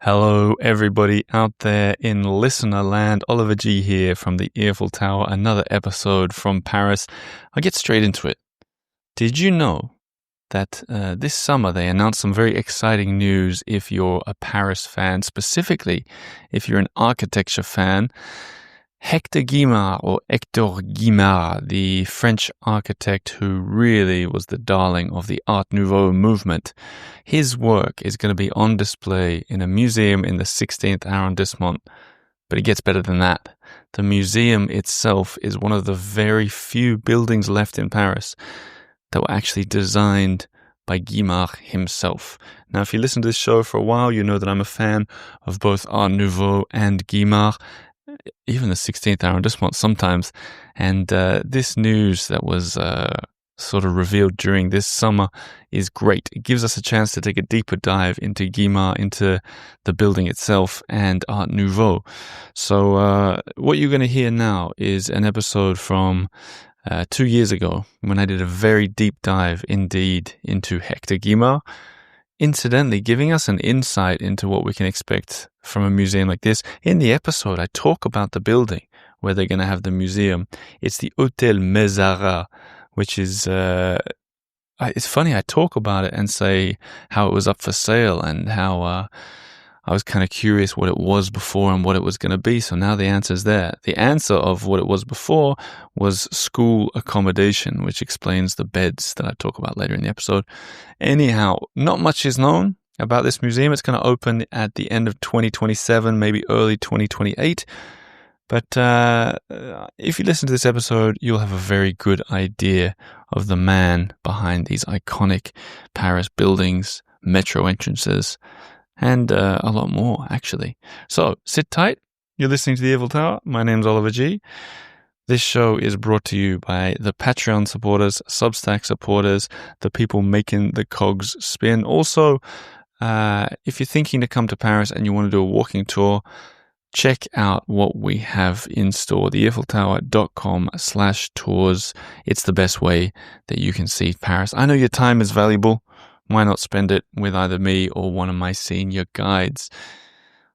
Hello, everybody out there in listener land. Oliver G here from the Eiffel Tower, another episode from Paris. I'll get straight into it. Did you know that this summer they announced some very exciting news if you're a Paris fan, specifically if you're an architecture fan? Hector Guimard, or Hector Guimard, the French architect who really was the darling of the Art Nouveau movement, his work is going to be on display in a museum in the 16th arrondissement. But it gets better than that. The museum itself is one of the very few buildings left in Paris that were actually designed by Guimard himself. Now, if you listen to this show for a while, you know that I'm a fan of both Art Nouveau and Guimard, even the 16th arrondissement sometimes. And this news that was sort of revealed during this summer is great. It gives us a chance to take a deeper dive into Guimard, into the building itself and Art Nouveau. So what you're going to hear now is an episode from 2 years ago when I did a very deep dive indeed into Hector Guimard, incidentally giving us an insight into what we can expect from a museum like this. In the episode, I talk about the building where they're going to have the museum. It's the Hotel Mezzara, which is, it's funny, I talk about it and say how it was up for sale and how I was kind of curious what it was before and what it was going to be. So now the answer's there. The answer of what it was before was school accommodation, which explains the beds that I talk about later in the episode. Anyhow, not much is known about this museum. It's going to open at the end of 2027, maybe early 2028. But if you listen to this episode, you'll have a very good idea of the man behind these iconic Paris buildings, metro entrances, and a lot more, actually. So sit tight. You're listening to the Eiffel Tower. My name's Oliver G. This show is brought to you by the Patreon supporters, Substack supporters, the people making the cogs spin. Also, if you're thinking to come to Paris and you want to do a walking tour, check out what we have in store, theeiffeltower.com/tours. It's the best way that you can see Paris. I know your time is valuable. Why not spend it with either me or one of my senior guides?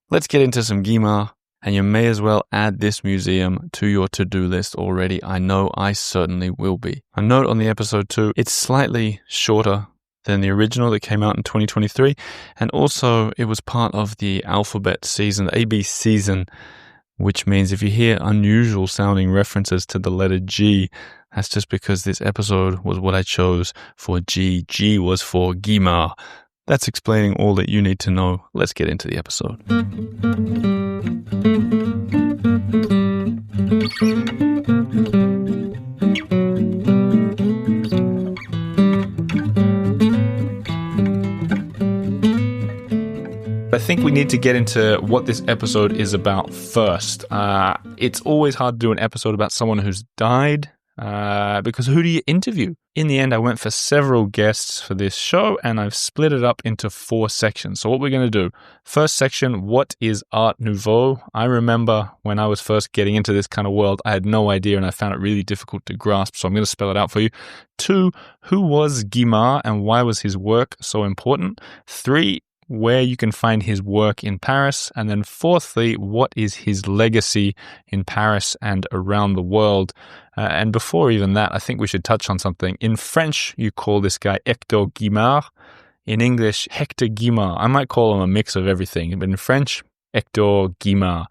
Let's get into some Guimard, and you may as well add this museum to your to-do list already. I know I certainly will be. A note on the episode too, it's slightly shorter than the original that came out in 2023, and also it was part of the alphabet season, the AB season, which means if you hear unusual sounding references to the letter G, that's just because this episode was what I chose for G. G was for Guimard. That's explaining all that you need to know. Let's get into the episode. I think we need to get into what this episode is about first. It's always hard to do an episode about someone who's died, because who do you interview? In the end, I went for several guests for this show, and I've split it up into 4 sections. So what we're going to do, first section, what is Art Nouveau? I remember when I was first getting into this kind of world, I had no idea, and I found it really difficult to grasp, so I'm going to spell it out for you. 2, who was Guimard, and why was his work so important? 3, where you can find his work in Paris. And then fourthly, what is his legacy in Paris and around the world? And before even that, I think we should touch on something. In French, you call this guy Hector Guimard. In English, Hector Guimard. I might call him a mix of everything, but in French, Hector Guimard.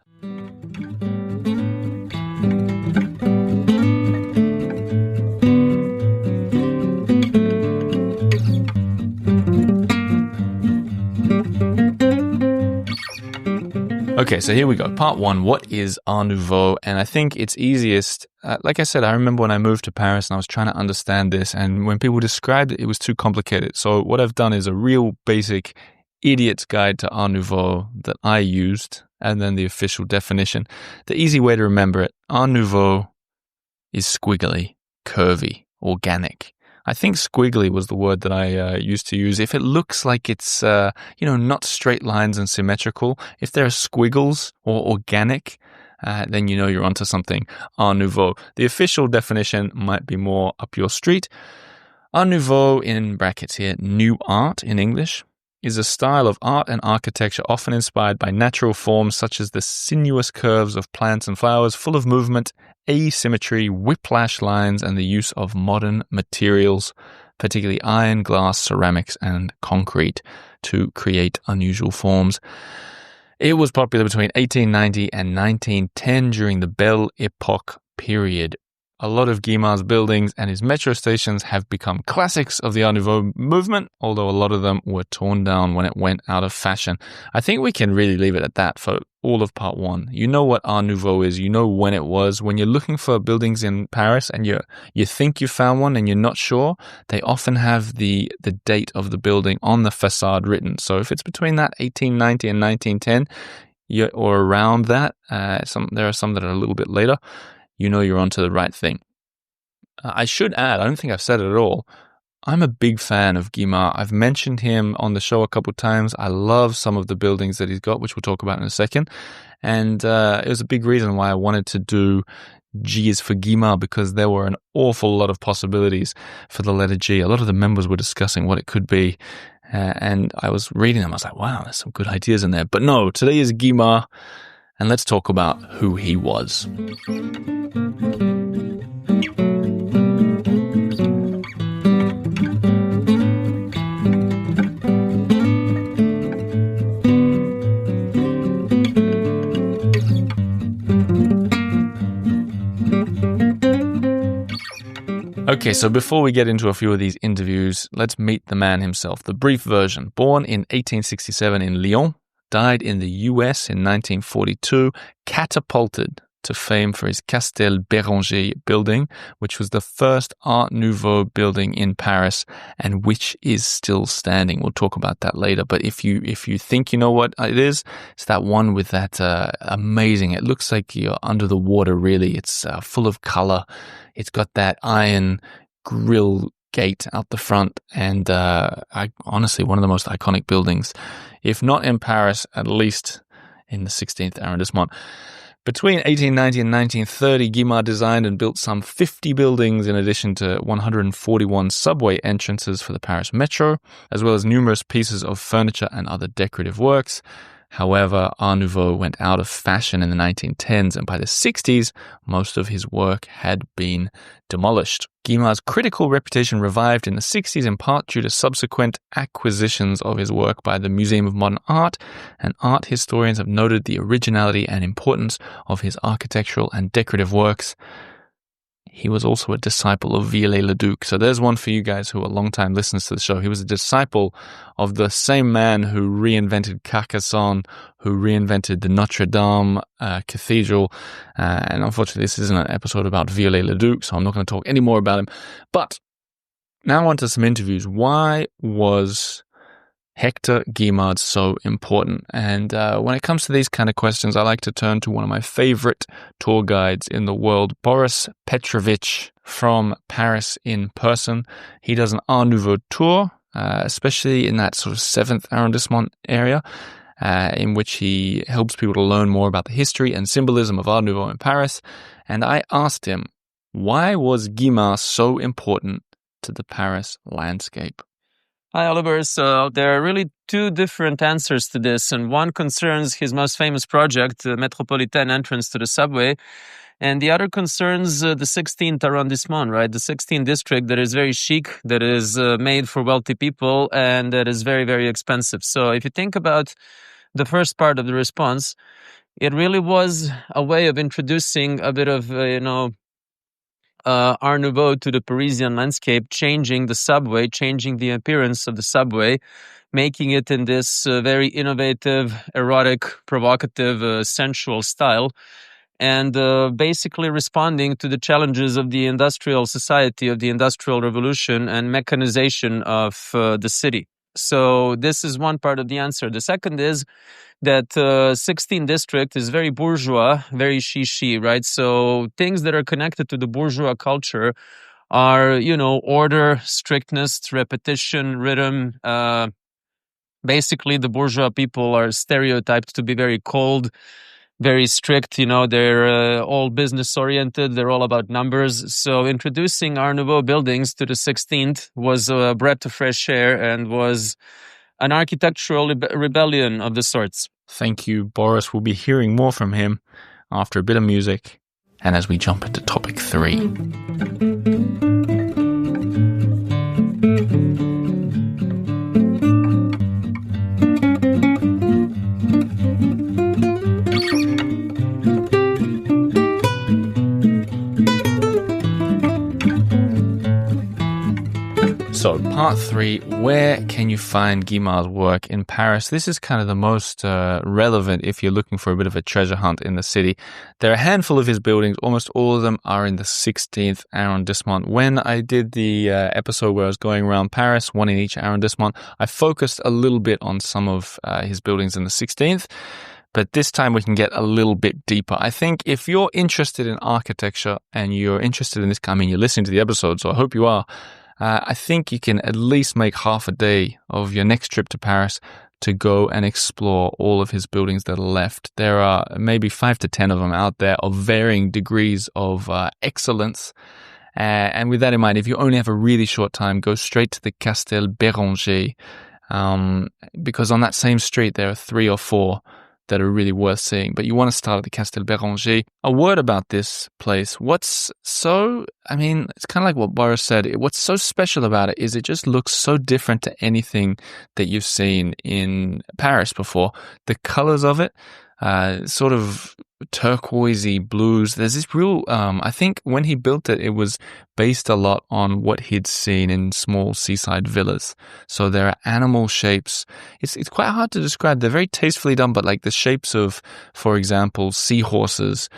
Okay, so here we go. Part 1, what is Art Nouveau? And I think it's easiest, like I said, I remember when I moved to Paris and I was trying to understand this, and when people described it, it was too complicated. So what I've done is a real basic idiot's guide to Art Nouveau that I used, and then the official definition. The easy way to remember it, Art Nouveau is squiggly, curvy, organic. I think squiggly was the word that I used to use. If it looks like it's, not straight lines and symmetrical, if there are squiggles or organic, then you know you're onto something. Art Nouveau. The official definition might be more up your street. Art Nouveau, in brackets here, new art in English, is a style of art and architecture often inspired by natural forms such as the sinuous curves of plants and flowers, full of movement, asymmetry, whiplash lines, and the use of modern materials, particularly iron, glass, ceramics, and concrete, to create unusual forms. It was popular between 1890 and 1910 during the Belle Époque period. A lot of Guimard's buildings and his metro stations have become classics of the Art Nouveau movement, although a lot of them were torn down when it went out of fashion. I think we can really leave it at that for all of part one. You know what Art Nouveau is. You know when it was. When you're looking for buildings in Paris and you think you found one and you're not sure, they often have the date of the building on the facade written. So if it's between that 1890 and 1910, or around that, there are some that are a little bit later, you know you're onto the right thing. I should add, I don't think I've said it at all, I'm a big fan of Guimard. I've mentioned him on the show a couple of times. I love some of the buildings that he's got, which we'll talk about in a second. And it was a big reason why I wanted to do G is for Guimard, because there were an awful lot of possibilities for the letter G. A lot of the members were discussing what it could be. And I was reading them. I was like, wow, there's some good ideas in there. But no, today is Guimard. And let's talk about who he was. Okay, so before we get into a few of these interviews, let's meet the man himself. The brief version. Born in 1867 in Lyon, died in the US in 1942, catapulted to fame for his Castel Béranger building, which was the first Art Nouveau building in Paris and which is still standing. We'll talk about that later. But if you think you know what it is, it's that one with that amazing, it looks like you're under the water really. It's full of color. It's got that iron grill gate out the front, and honestly, one of the most iconic buildings, if not in Paris, at least in the 16th arrondissement. Between 1890 and 1930, Guimard designed and built some 50 buildings in addition to 141 subway entrances for the Paris Metro, as well as numerous pieces of furniture and other decorative works. However, Art Nouveau went out of fashion in the 1910s, and by the 60s, most of his work had been demolished. Guimard's critical reputation revived in the 60s, in part due to subsequent acquisitions of his work by the Museum of Modern Art, and art historians have noted the originality and importance of his architectural and decorative works. He was also a disciple of Viollet-le-Duc. So there's one for you guys who are long-time listeners to the show. He was a disciple of the same man who reinvented Carcassonne, who reinvented the Notre Dame Cathedral. And unfortunately, this isn't an episode about Viollet-le-Duc, so I'm not going to talk any more about him. But now on to some interviews. Why was Hector Guimard so important? And when it comes to these kind of questions, I like to turn to one of my favorite tour guides in the world, Boris Petrovich from Paris in person. He does an Art Nouveau tour, especially in that sort of 7th arrondissement area, in which he helps people to learn more about the history and symbolism of Art Nouveau in Paris. And I asked him, why was Guimard so important to the Paris landscape? Hi, Oliver. So there are really two different answers to this, and one concerns his most famous project, the Metropolitan entrance to the subway, and the other concerns the 16th arrondissement, right? The 16th district that is very chic, that is made for wealthy people, and that is very, very expensive. So if you think about the first part of the response, it really was a way of introducing a bit of, Art Nouveau to the Parisian landscape, changing the subway, changing the appearance of the subway, making it in this very innovative, erotic, provocative, sensual style, and basically responding to the challenges of the industrial society, of the Industrial Revolution and mechanization of the city. So this is one part of the answer. The second is that 16th district is very bourgeois, very chic, right? So things that are connected to the bourgeois culture are, order, strictness, repetition, rhythm. Basically, the bourgeois people are stereotyped to be very cold, very strict. They're all business oriented. They're all about numbers. So introducing Art Nouveau buildings to the 16th was a breath of fresh air and was an architectural rebellion of the sorts. Thank you, Boris. We'll be hearing more from him after a bit of music and as we jump into topic 3. So, part 3, where can you find Guimard's work in Paris? This is kind of the most relevant if you're looking for a bit of a treasure hunt in the city. There are a handful of his buildings. Almost all of them are in the 16th arrondissement. When I did the episode where I was going around Paris, one in each arrondissement, I focused a little bit on some of his buildings in the 16th. But this time we can get a little bit deeper. I think if you're interested in architecture and you're interested in this, I mean, you're listening to the episode, so I hope you are. I think you can at least make half a day of your next trip to Paris to go and explore all of his buildings that are left. There are maybe 5 to 10 of them out there of varying degrees of excellence. And with that in mind, if you only have a really short time, go straight to the Castel Béranger, because on that same street there are 3 or 4 that are really worth seeing. But you want to start at the Castel Béranger. A word about this place. It's kind of like what Boris said. What's so special about it is it just looks so different to anything that you've seen in Paris before. The colors of it, sort of turquoisey blues. There's this real, I think when he built it, it was based a lot on what he'd seen in small seaside villas. So there are animal shapes. It's quite hard to describe. They're very tastefully done, but like the shapes of, for example, seahorses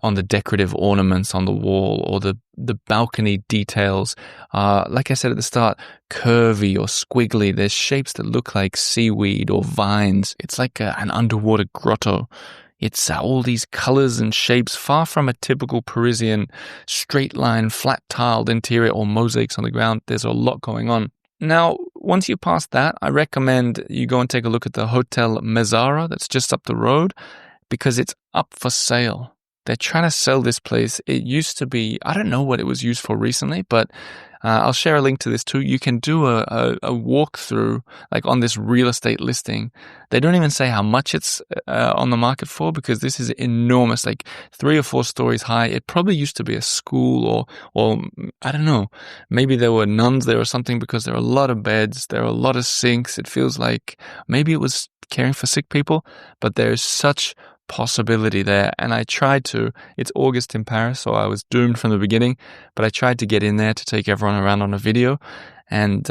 on the decorative ornaments on the wall, or the balcony details. Like I said at the start, curvy or squiggly. There's shapes that look like seaweed or vines. It's like an underwater grotto. It's all these colors and shapes, far from a typical Parisian straight line, flat tiled interior or mosaics on the ground. There's a lot going on. Now, once you pass that, I recommend you go and take a look at the Hotel Mezzara that's just up the road, because it's up for sale. They're trying to sell this place. It used to be, I don't know what it was used for recently, but I'll share a link to this too. You can do a walkthrough, like on this real estate listing. They don't even say how much it's on the market for, because this is enormous, like 3 or 4 stories high. It probably used to be a school, or I don't know, maybe there were nuns there or something, because there are a lot of beds, there are a lot of sinks. It feels like maybe it was caring for sick people, but there's such possibility there. And I tried to, it's August in Paris, so I was doomed from the beginning, but I tried to get in there to take everyone around on a video, and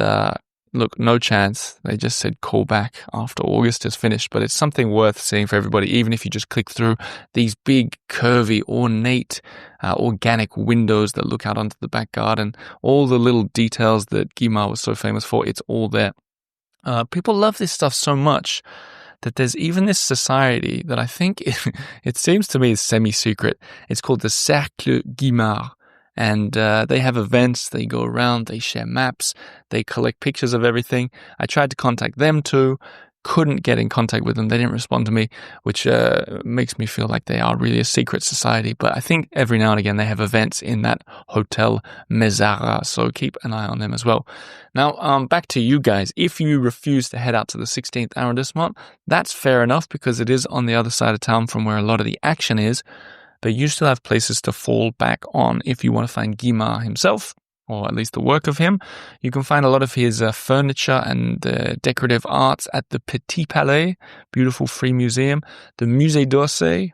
look, no chance. They just said call back after August is finished, but it's something worth seeing for everybody, even if you just click through these big, curvy, ornate, organic windows that look out onto the back garden. All the little details that Guimard was so famous for, it's all there. People love this stuff so much that there's even this society that I think it seems to me is semi-secret. It's called the Cercle Guimard. And they have events, they go around, they share maps, they collect pictures of everything. I tried to contact them too, couldn't get in contact with them. They didn't respond to me, which makes me feel like they are really a secret society. But I think every now and again they have events in that Hotel Mezzara, so keep an eye on them as well. Now, back to you guys. If you refuse to head out to the 16th arrondissement, that's fair enough, because it is on the other side of town from where a lot of the action is. But you still have places to fall back on if you want to find Guimard himself, or at least the work of him. You can find a lot of his furniture and decorative arts at the Petit Palais, beautiful free museum, the Musée d'Orsay,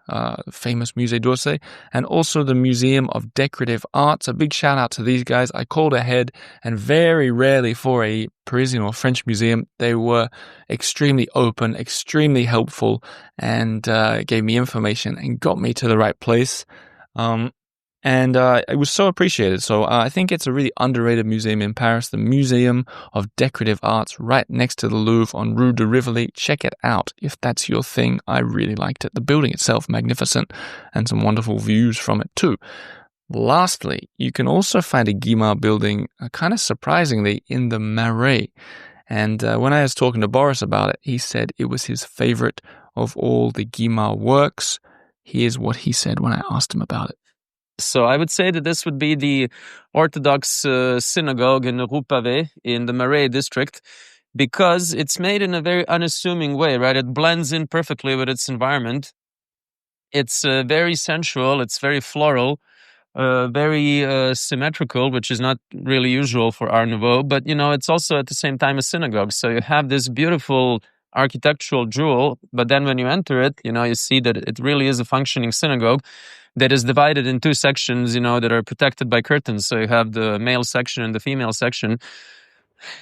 famous Musée d'Orsay, and also the Museum of Decorative Arts. A big shout out to these guys. I called ahead, and very rarely for a Parisian or French museum, they were extremely open, extremely helpful, and gave me information and got me to the right place. And it was so appreciated. So I think it's a really underrated museum in Paris, the Museum of Decorative Arts, right next to the Louvre on Rue de Rivoli. Check it out if that's your thing. I really liked it. The building itself, magnificent, and some wonderful views from it too. Lastly, you can also find a Guimard building, kind of surprisingly, in the Marais. And when I was talking to Boris about it, he said it was his favorite of all the Guimard works. Here's what he said when I asked him about it. So I would say that this would be the Orthodox synagogue in Rue Pavée in the Marais district, because it's made in a very unassuming way, right? It blends in perfectly with its environment. It's very sensual. It's very floral, very symmetrical, which is not really usual for Art Nouveau. But, it's also at the same time a synagogue. So you have this beautiful architectural jewel, but then when you enter it, you see that it really is a functioning synagogue that is divided in two sections, that are protected by curtains. So you have the male section and the female section.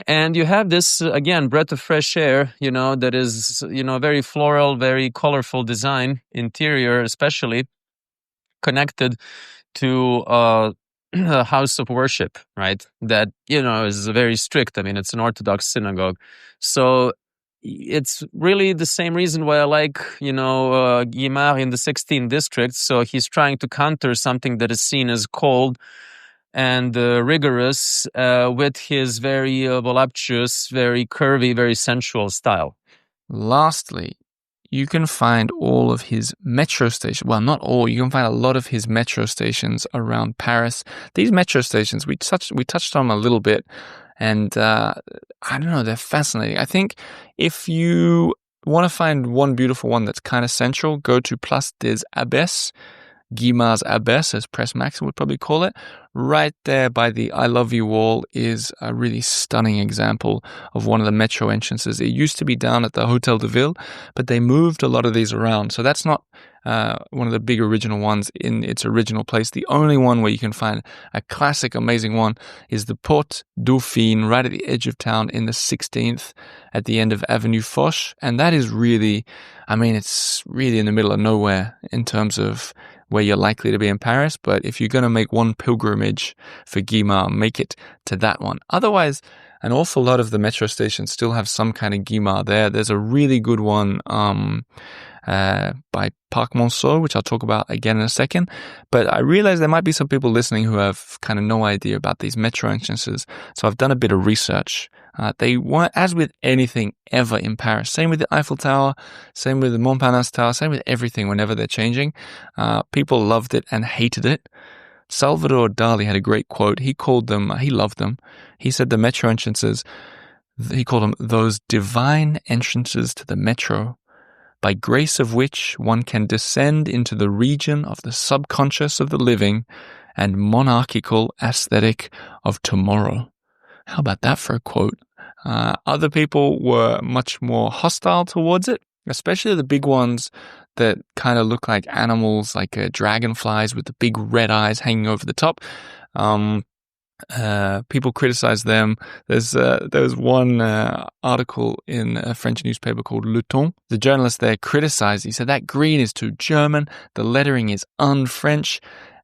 And you have this, again, breath of fresh air, that is, very floral, very colorful design, interior especially, connected to a house of worship, right? That, is very strict. I mean, it's an Orthodox synagogue. So it's really the same reason why I like, Guimard in the 16th district. So he's trying to counter something that is seen as cold and rigorous with his very voluptuous, very curvy, very sensual style. Lastly, you can find all of his metro stations. Well, not all. You can find a lot of his metro stations around Paris. These metro stations, we touched on them a little bit, and I don't know, they're fascinating. I think if you want to find one beautiful one that's kind of central, go to Place des Abbesses, Guimard's Abbess, as Pres Maxson would probably call it. Right there by the I Love You wall is a really stunning example of one of the metro entrances. It used to be down at the Hotel de Ville, but they moved a lot of these around. So that's not one of the big original ones in its original place. The only one where you can find a classic, amazing one is the Porte Dauphine, right at the edge of town in the 16th at the end of Avenue Foch. And that is really, it's really in the middle of nowhere in terms of where you're likely to be in Paris. But if you're going to make one pilgrimage for Guimard, make it to that one. Otherwise, an awful lot of the metro stations still have some kind of Guimard there. There's a really good one by Parc Monceau, which I'll talk about again in a second. But I realize there might be some people listening who have kind of no idea about these metro entrances. So I've done a bit of research. They weren't, as with anything ever in Paris, same with the Eiffel Tower, same with the Montparnasse Tower, same with everything whenever they're changing. People loved it and hated it. Salvador Dali had a great quote. He loved them. He said the metro entrances, he called them those divine entrances to the metro, by grace of which one can descend into the region of the subconscious of the living and monarchical aesthetic of tomorrow. How about that for a quote? Other people were much more hostile towards it, especially the big ones that kind of look like animals, like dragonflies with the big red eyes hanging over the top. People criticize them. There was one article in a French newspaper called Le Temps. The journalist there criticized. He said that green is too German. The lettering is un-French.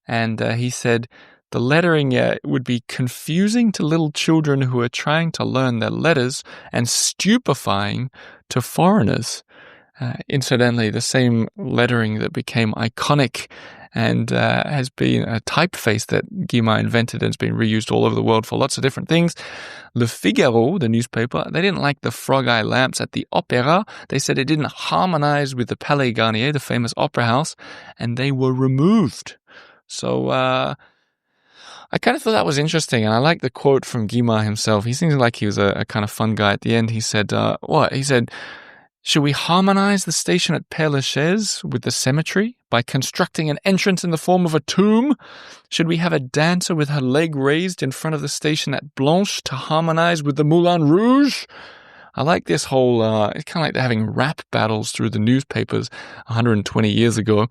And he said the lettering would be confusing to little children who are trying to learn their letters and stupefying to foreigners. Incidentally, the same lettering that became iconic and has been a typeface that Guimard invented and has been reused all over the world for lots of different things. Le Figaro, the newspaper, they didn't like the frog eye lamps at the Opera. They said it didn't harmonize with the Palais Garnier, the famous opera house, and they were removed. So I kind of thought that was interesting, and I like the quote from Guimard himself. He seems like he was a kind of fun guy at the end. He said, He said, should we harmonize the station at Père Lachaise with the cemetery by constructing an entrance in the form of a tomb? Should we have a dancer with her leg raised in front of the station at Blanche to harmonize with the Moulin Rouge? I like this whole, it's kind of like they're having rap battles through the newspapers 120 years ago.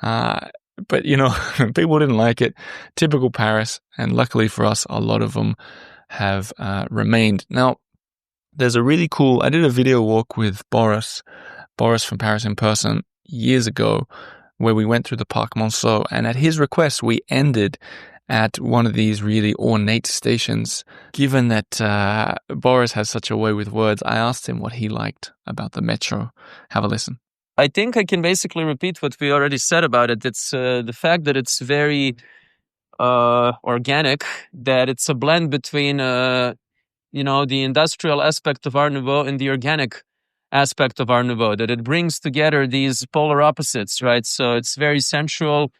But, people didn't like it. Typical Paris. And luckily for us, a lot of them have remained. Now, there's a really cool, I did a video walk with Boris from Paris in person years ago, where we went through the Parc Monceau, and at his request, we ended at one of these really ornate stations. Given that Boris has such a way with words, I asked him what he liked about the metro. Have a listen. I think I can basically repeat what we already said about it. It's the fact that it's very organic, that it's a blend between the industrial aspect of Art Nouveau and the organic aspect of Art Nouveau, that it brings together these polar opposites, right? So it's very sensual,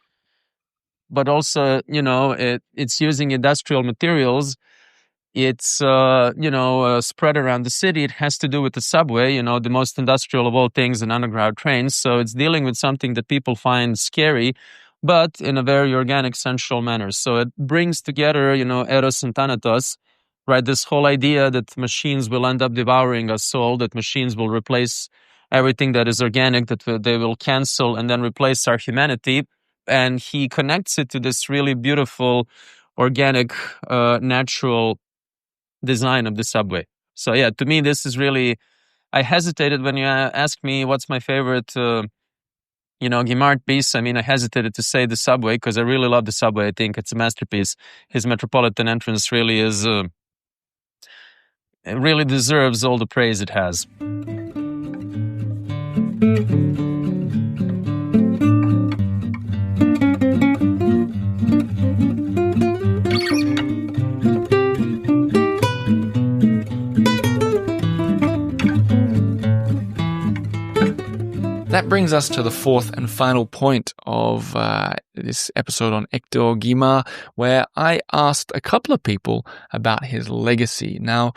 but also, it's using industrial materials. it's spread around the city. It has to do with the subway, the most industrial of all things, an underground train. So it's dealing with something that people find scary, but in a very organic, sensual manner. So it brings together, Eros and Thanatos, right? This whole idea that machines will end up devouring our soul, that machines will replace everything that is organic, that they will cancel and then replace our humanity. And he connects it to this really beautiful, organic, natural design of the subway. So yeah, to me, this is really, I hesitated when you asked me what's my favorite, Guimard piece. I mean, I hesitated to say the subway because I really love the subway. I think it's a masterpiece. His Metropolitan entrance really is, it really deserves all the praise it has. That brings us to the fourth and final point of this episode on Hector Guimard, where I asked a couple of people about his legacy. Now,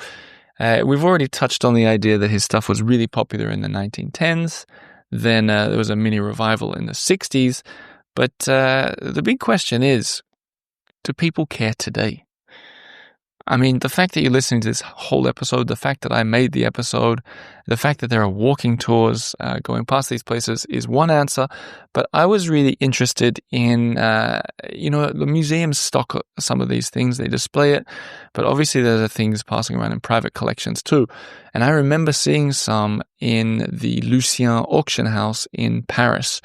we've already touched on the idea that his stuff was really popular in the 1910s. Then there was a mini revival in the 60s. But the big question is, do people care today? I mean, the fact that you're listening to this whole episode, the fact that I made the episode, the fact that there are walking tours going past these places is one answer. But I was really interested in, the museums stock some of these things. They display it. But obviously there are things passing around in private collections too. And I remember seeing some in the Lucien auction house in Paris.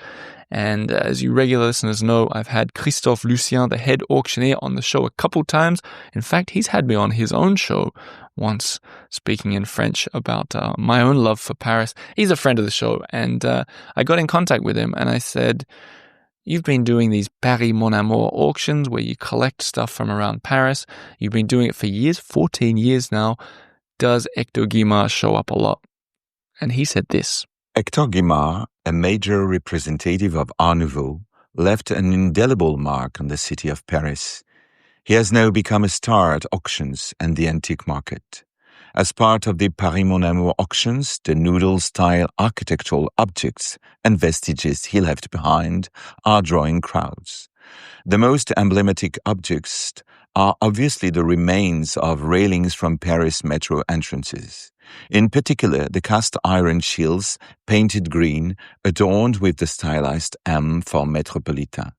And as you regular listeners know, I've had Christophe Lucien, the head auctioneer, on the show a couple times. In fact, he's had me on his own show once, speaking in French about my own love for Paris. He's a friend of the show, and I got in contact with him, and I said, you've been doing these Paris Mon Amour auctions where you collect stuff from around Paris. You've been doing it for years, 14 years now. Does Hector Guimard show up a lot? And he said this. Hector Guimard, a major representative of Art Nouveau, left an indelible mark on the city of Paris. He has now become a star at auctions and the antique market. As part of the Paris Mon Amour auctions, the noodle-style architectural objects and vestiges he left behind are drawing crowds. The most emblematic objects are obviously the remains of railings from Paris metro entrances. In particular, the cast iron shields, painted green, adorned with the stylized M for Metropolitain.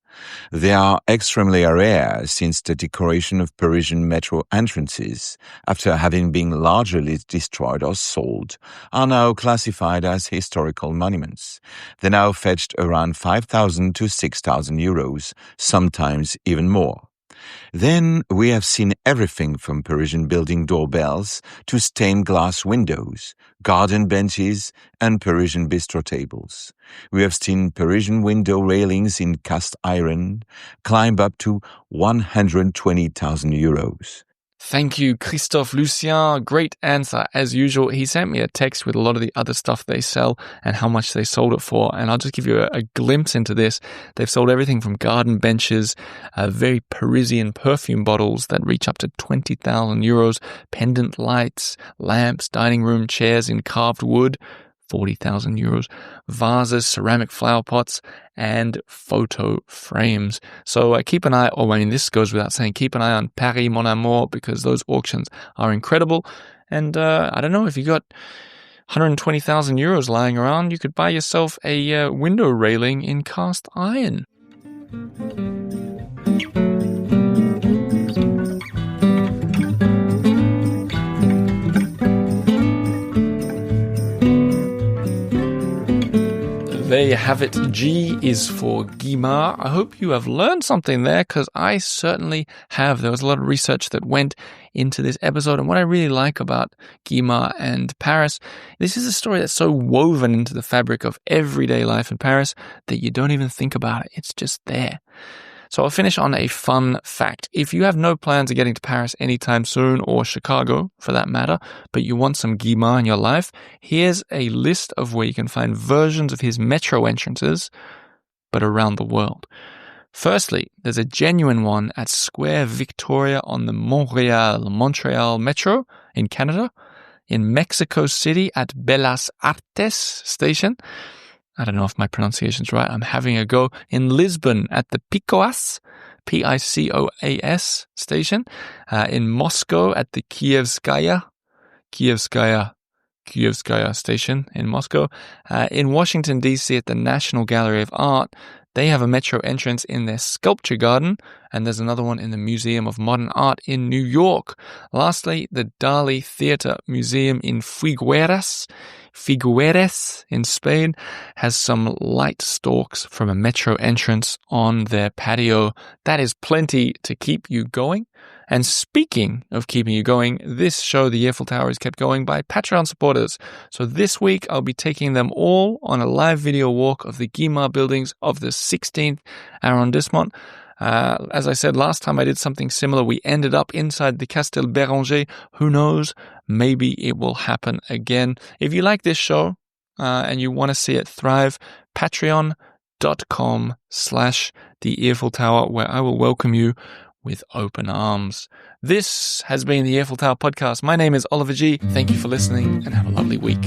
They are extremely rare since the decoration of Parisian metro entrances, after having been largely destroyed or sold, are now classified as historical monuments. They now fetched around 5,000 to 6,000 euros, sometimes even more. Then we have seen everything from Parisian building doorbells to stained glass windows, garden benches, and Parisian bistro tables. We have seen Parisian window railings in cast iron climb up to 120,000 euros. Thank you, Christophe Lucien. Great answer. As usual, he sent me a text with a lot of the other stuff they sell and how much they sold it for. And I'll just give you a glimpse into this. They've sold everything from garden benches, very Parisian perfume bottles that reach up to 20,000 euros, pendant lights, lamps, dining room chairs in carved wood, 40,000 euros, vases, ceramic flower pots, and photo frames. So keep an eye, this goes without saying, keep an eye on Paris Mon Amour because those auctions are incredible. And I don't know, if you got 120,000 euros lying around, you could buy yourself a window railing in cast iron. There you have it. G is for Guimard. I hope you have learned something there because I certainly have. There was a lot of research that went into this episode. And what I really like about Guimard and Paris, this is a story that's so woven into the fabric of everyday life in Paris that you don't even think about it. It's just there. So I'll finish on a fun fact. If you have no plans of getting to Paris anytime soon, or Chicago for that matter, but you want some Guimard in your life, here's a list of where you can find versions of his metro entrances, but around the world. Firstly, there's a genuine one at Square Victoria on the Montreal Metro in Canada, in Mexico City at Bellas Artes station. I don't know if my pronunciation's right. I'm having a go. In Lisbon at the Picoas, Picoas station. In Moscow at the Kievskaya station in Moscow. In Washington, D.C. at the National Gallery of Art. They have a metro entrance in their sculpture garden, and there's another one in the Museum of Modern Art in New York. Lastly, the Dali Theatre Museum in Figueres in Spain has some light stalks from a metro entrance on their patio. That is plenty to keep you going. And speaking of keeping you going, this show, The Eiffel Tower, is kept going by Patreon supporters. So this week, I'll be taking them all on a live video walk of the Guimard buildings of the 16th arrondissement. As I said last time I did something similar, we ended up inside the Castel Béranger. Who knows? Maybe it will happen again. If you like this show and you want to see it thrive, patreon.com/The Eiffel Tower, where I will welcome you with open arms. This has been the Eiffel Tower podcast. My name is Oliver G. Thank you for listening and have a lovely week.